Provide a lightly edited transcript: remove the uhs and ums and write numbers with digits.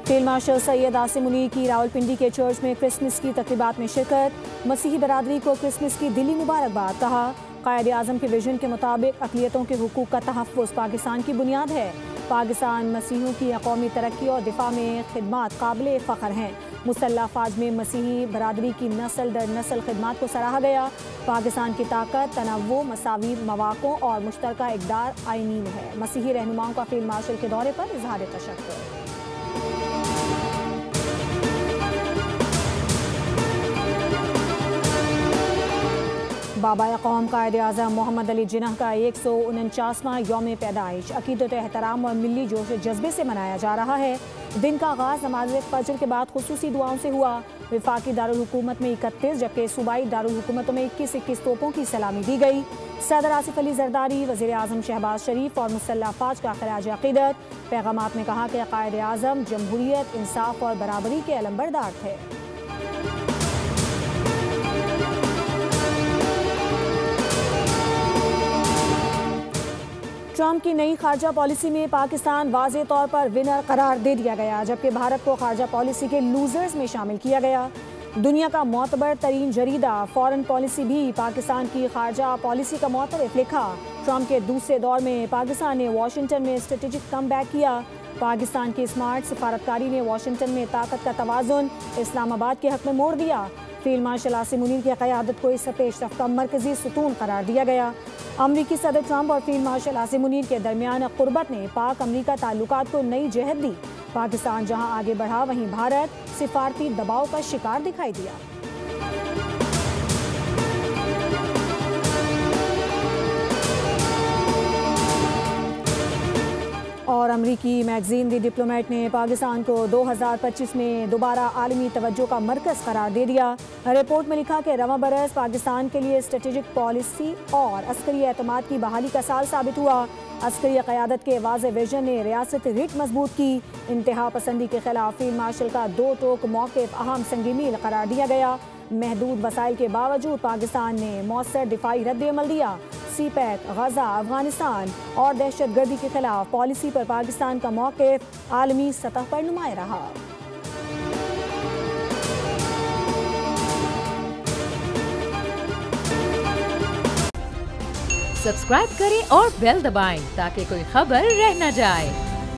Field marshal Syed Asim Munir की रावलपिंडी के church में क्रिसमस की तकरीबात में शिरकत। मसीही बरादरी को क्रिसमस की दिली मुबारकबाद। कहा, कायद आज़म के विजन के मुताबिक अक़लियतों के हुकूक का तहफ़्फ़ुज़ पाकिस्तान की बुनियाद है। पाकिस्तान मसीहों की कौमी तरक्की और दिफा में खिदमात काबिल फ़ख्र हैं। मुसल्लह अफ़वाज में मसीही बरादरी की नस्ल दर नस्ल खिदमात को सराहा गया। पाकिस्तान की ताकत तनव्वुर, मसावी मवाक़ों और मुश्तरका इक़दार आईनी में है। मसीही रहनुमाओं का फील्ड मार्शल के दौरे पर इज़हार तशक्कुर। बाबा कौम कायद आज़म मोहम्मद अली जिन्ना का 149वां यौम पैदाइश अक़ीदत एहतराम और मिली जोश जज्बे से मनाया जा रहा है। दिन का आगाज़ नमाज फ़जर के बाद खुसूसी दुआओं से हुआ। वफाकी दारुल हुकूमत में 31 जबकि सूबाई दारुल हुकूमतों में 21 तोपों की सलामी दी गई। सदर आसिफ अली जरदारी, वज़ीर आज़म शहबाज शरीफ और मुसल्लह अफ़वाज का ख़िराज अक़ीदत। पैगामात में कहा कि कायद आज़म जमहूरियत, इंसाफ और बराबरी के अलंबरदार थे। ट्रंप की नई खारजा पॉलिसी में पाकिस्तान वाज़े तौर पर विनर करार दे दिया गया, जबकि भारत को खारजा पॉलिसी के लूजर्स में शामिल किया गया। दुनिया का मोतबर तरीन जरीदा फॉरेन पॉलिसी भी पाकिस्तान की खारजा पॉलिसी का मोतरफ लिखा। ट्रंप के दूसरे दौर में पाकिस्तान ने वाशिंगटन में स्ट्रेटेजिक कम बैक किया। पाकिस्तान की स्मार्ट सफारतकारी ने वाशिंगटन में ताकत का तवाज़ुन इस्लामाबाद के हक में मोड़ दिया। फील्ड मार्शल आसिम मुनीर की क़यादत को इस पेशरफ़ का मरकज़ी सुतून करार दिया गया। अमरीकी सदर ट्रंप और फील्ड मार्शल आसिम मुनीर के दरमियान क़ुर्बत ने पाक अमरीका ताल्लुकात को नई जहत दी। पाकिस्तान जहां आगे बढ़ा, वहीं भारत सिफारती दबाव का शिकार दिखाई दिया। और अमरीकी मैगजीन दी डिप्लोमेट ने पाकिस्तान को 2025 में दोबारा आलमी तवज्जो का मरकज़ करार दे दिया। रिपोर्ट में लिखा कि रवां बरस पाकिस्तान के लिए स्ट्रेटेजिक पॉलिसी और अस्करी एतमाद की बहाली का साल साबित हुआ। अस्करी क़यादत के वाज़े विजन ने रियासत रिट मजबूत की। इंतहा पसंदी के खिलाफ फील्ड मार्शल का दो टोक मौक़िफ़ अहम संग मील करार दिया गया। महदूद वसाइल के बावजूद पाकिस्तान ने मौसर दिफाई रद्द-ए-अमल दिया। सीपैक, गजा, अफगानिस्तान और दहशत गर्दी के खिलाफ पॉलिसी पर पाकिस्तान का मौक़िफ़ आलमी सतह पर नुमाया रहा। सब्सक्राइब करें और बेल दबाएं ताकि कोई खबर रह न जाए।